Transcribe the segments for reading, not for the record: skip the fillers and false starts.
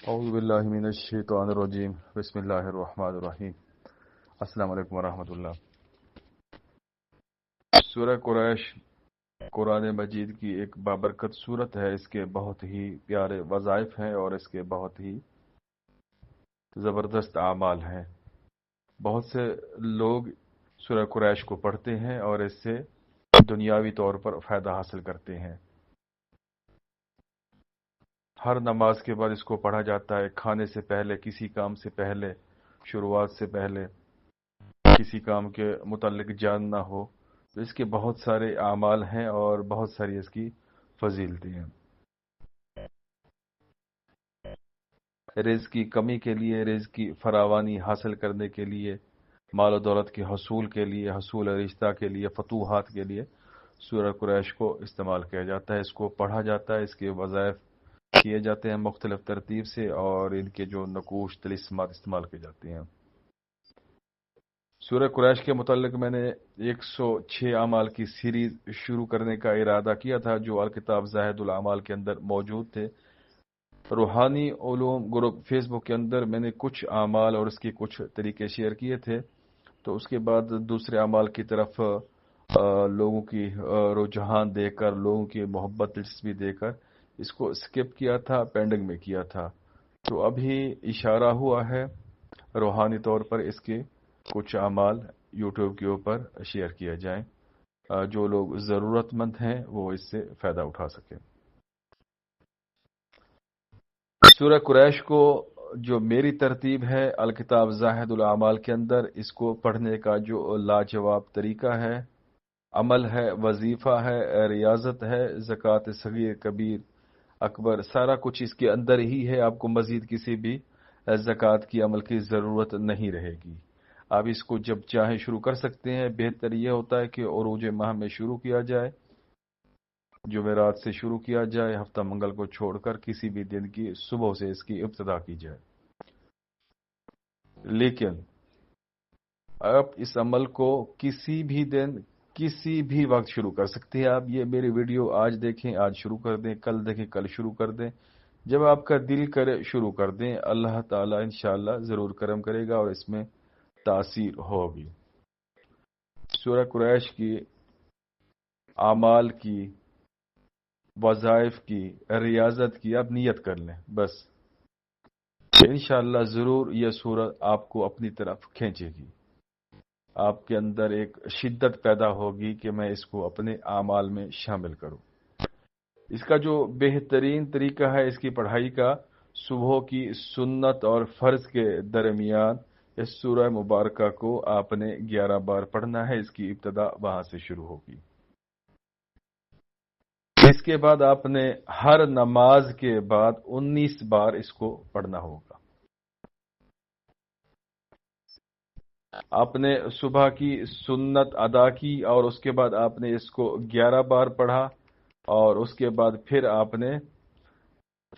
اعوذ باللہ من الشیطان الرجیم بسم اللہ الرحمن الرحیم السلام علیکم ورحمۃ اللہ۔ سورہ قریش قرآن مجید کی ایک بابرکت سورت ہے۔ اس کے بہت ہی پیارے وظائف ہیں اور اس کے بہت ہی زبردست اعمال ہیں۔ بہت سے لوگ سورہ قریش کو پڑھتے ہیں اور اس سے دنیاوی طور پر فائدہ حاصل کرتے ہیں۔ ہر نماز کے بعد اس کو پڑھا جاتا ہے، کھانے سے پہلے، کسی کام سے پہلے، شروعات سے پہلے، کسی کام کے متعلق جاننا ہو تو اس کے بہت سارے اعمال ہیں اور بہت ساری اس کی فضیلتیں ہیں۔ رزق کی کمی کے لیے، رزق کی فراوانی حاصل کرنے کے لیے، مال و دولت کے حصول کے لیے، حصول رشتہ کے لیے، فتوحات کے لیے سورہ قریش کو استعمال کیا جاتا ہے، اس کو پڑھا جاتا ہے، اس کے وظائف کیے جاتے ہیں مختلف ترتیب سے، اور ان کے جو نقوش طلسمات استعمال کیے جاتے ہیں۔ سورہ قریش کے متعلق میں نے 106 اعمال کی سیریز شروع کرنے کا ارادہ کیا تھا، جو الکتاب زاہد الاعمال کے اندر موجود تھے۔ روحانی علوم گروپ فیس بک کے اندر میں نے کچھ اعمال اور اس کے کچھ طریقے شیئر کیے تھے، تو اس کے بعد دوسرے اعمال کی طرف لوگوں کی رجحان دیکھ کر، لوگوں کی محبت دلچسپی دیکھ کر اس کو سکپ کیا تھا، پینڈنگ میں کیا تھا۔ تو ابھی اشارہ ہوا ہے روحانی طور پر اس کے کچھ اعمال یوٹیوب کے اوپر شیئر کیا جائیں، جو لوگ ضرورت مند ہیں وہ اس سے فائدہ اٹھا سکیں۔ سورہ قریش کو جو میری ترتیب ہے الکتاب زاہد الاعمال کے اندر، اس کو پڑھنے کا جو لاجواب طریقہ ہے، عمل ہے، وظیفہ ہے، ریاضت ہے، زکوٰۃ صغیر کبیر اکبر، سارا کچھ اس کے اندر ہی ہے۔ آپ کو مزید کسی بھی زکوٰۃ کی عمل کی ضرورت نہیں رہے گی۔ آپ اس کو جب چاہیں شروع کر سکتے ہیں۔ بہتر یہ ہوتا ہے کہ عروج ماہ میں شروع کیا جائے، جمعرات سے شروع کیا جائے، ہفتہ منگل کو چھوڑ کر کسی بھی دن کی صبح سے اس کی ابتدا کی جائے۔ لیکن آپ اس عمل کو کسی بھی دن، کسی بھی وقت شروع کر سکتے ہیں۔ آپ یہ میری ویڈیو آج دیکھیں، آج شروع کر دیں، کل دیکھیں، کل شروع کر دیں، جب آپ کا دل کرے شروع کر دیں۔ اللہ تعالیٰ انشاءاللہ ضرور کرم کرے گا اور اس میں تاثیر ہوگی۔ سورہ قریش کی اعمال کی، وظائف کی، ریاضت کی آپ نیت کر لیں بس، انشاءاللہ ضرور یہ سورت آپ کو اپنی طرف کھینچے گی۔ آپ کے اندر ایک شدت پیدا ہوگی کہ میں اس کو اپنے اعمال میں شامل کروں۔ اس کا جو بہترین طریقہ ہے اس کی پڑھائی کا، صبح کی سنت اور فرض کے درمیان اس سورہ مبارکہ کو آپ نے 11 بار پڑھنا ہے۔ اس کی ابتدا وہاں سے شروع ہوگی۔ اس کے بعد آپ نے ہر نماز کے بعد 19 بار اس کو پڑھنا ہوگا۔ آپ نے صبح کی سنت ادا کی اور اس کے بعد آپ نے اس کو 11 بار پڑھا، اور اس کے بعد پھر آپ نے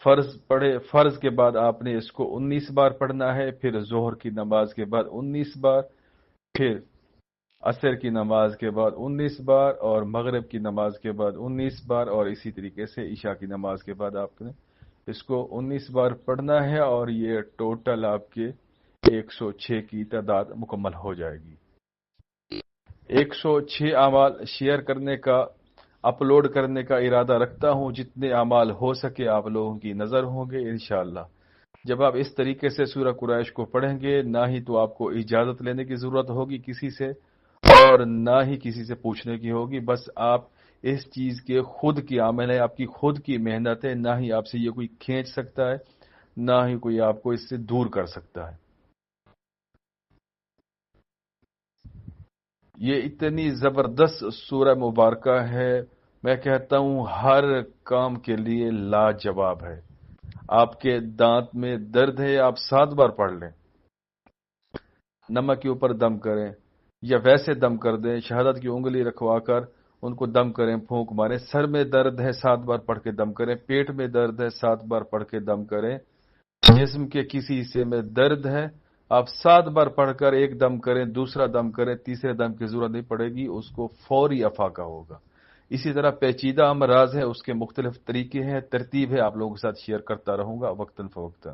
فرض پڑھے، فرض کے بعد آپ نے اس کو 19 بار پڑھنا ہے، پھر ظہر کی نماز کے بعد 19 بار، پھر عصر کی نماز کے بعد 19 بار، اور مغرب کی نماز کے بعد 19 بار، اور اسی طریقے سے عشاء کی نماز کے بعد آپ نے اس کو 19 بار پڑھنا ہے، اور یہ ٹوٹل آپ کے 106 کی تعداد مکمل ہو جائے گی۔ 106 اعمال شیئر کرنے کا، اپلوڈ کرنے کا ارادہ رکھتا ہوں۔ جتنے اعمال ہو سکے آپ لوگوں کی نظر ہوں گے انشاءاللہ۔ جب آپ اس طریقے سے سورہ قریش کو پڑھیں گے، نہ ہی تو آپ کو اجازت لینے کی ضرورت ہوگی کسی سے، اور نہ ہی کسی سے پوچھنے کی ہوگی۔ بس آپ اس چیز کے خود کی عمل ہے، آپ کی خود کی محنت ہے، نہ ہی آپ سے یہ کوئی کھینچ سکتا ہے، نہ ہی کوئی آپ کو اس سے دور کر سکتا ہے۔ یہ اتنی زبردست سورہ مبارکہ ہے، میں کہتا ہوں ہر کام کے لیے لاجواب ہے۔ آپ کے دانت میں درد ہے، آپ 7 بار پڑھ لیں، نمک کے اوپر دم کریں یا ویسے دم کر دیں، شہادت کی انگلی رکھوا کر ان کو دم کریں، پھونک ماریں۔ سر میں درد ہے، 7 بار پڑھ کے دم کریں۔ پیٹ میں درد ہے، 7 بار پڑھ کے دم کریں۔ جسم کے کسی حصے میں درد ہے، آپ 7 بار پڑھ کر ایک دم کریں، دوسرا دم کریں، تیسرے دم کی ضرورت نہیں پڑے گی، اس کو فوری افاقہ ہوگا۔ اسی طرح پیچیدہ امراض ہے، اس کے مختلف طریقے ہیں، ترتیب ہے، آپ لوگوں کے ساتھ شیئر کرتا رہوں گا وقتاً فوقتاً۔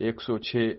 106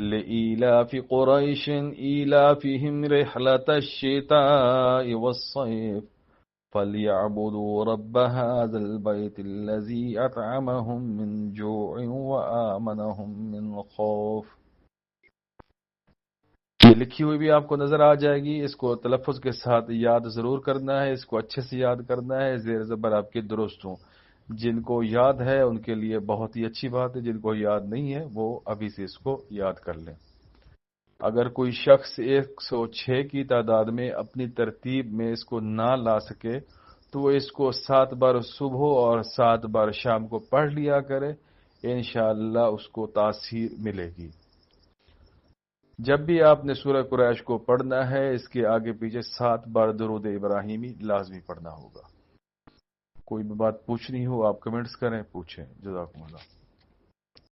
لإيلاف قريش إيلافهم رحلة الشتاء والصيف فليعبدوا رب هذا البيت الذي أطعمهم من جوع وآمنهم من خوف۔ یہ لکھی ہوئی بھی آپ کو نظر آ جائے گی، اس کو تلفظ کے ساتھ یاد ضرور کرنا ہے، اس کو اچھے سے یاد کرنا ہے، زیر زبر آپ کے درست ہوں۔ جن کو یاد ہے ان کے لیے بہت ہی اچھی بات ہے، جن کو یاد نہیں ہے وہ ابھی سے اس کو یاد کر لیں۔ اگر کوئی شخص 106 کی تعداد میں اپنی ترتیب میں اس کو نہ لا سکے تو وہ اس کو 7 بار صبح اور 7 بار شام کو پڑھ لیا کرے، انشاءاللہ اس کو تاثیر ملے گی۔ جب بھی آپ نے سورہ قریش کو پڑھنا ہے، اس کے آگے پیچھے 7 بار درود ابراہیمی لازمی پڑھنا ہوگا۔ کوئی بھی بات پوچھنی ہو آپ کمنٹس کریں، پوچھیں۔ جزاکم اللہ۔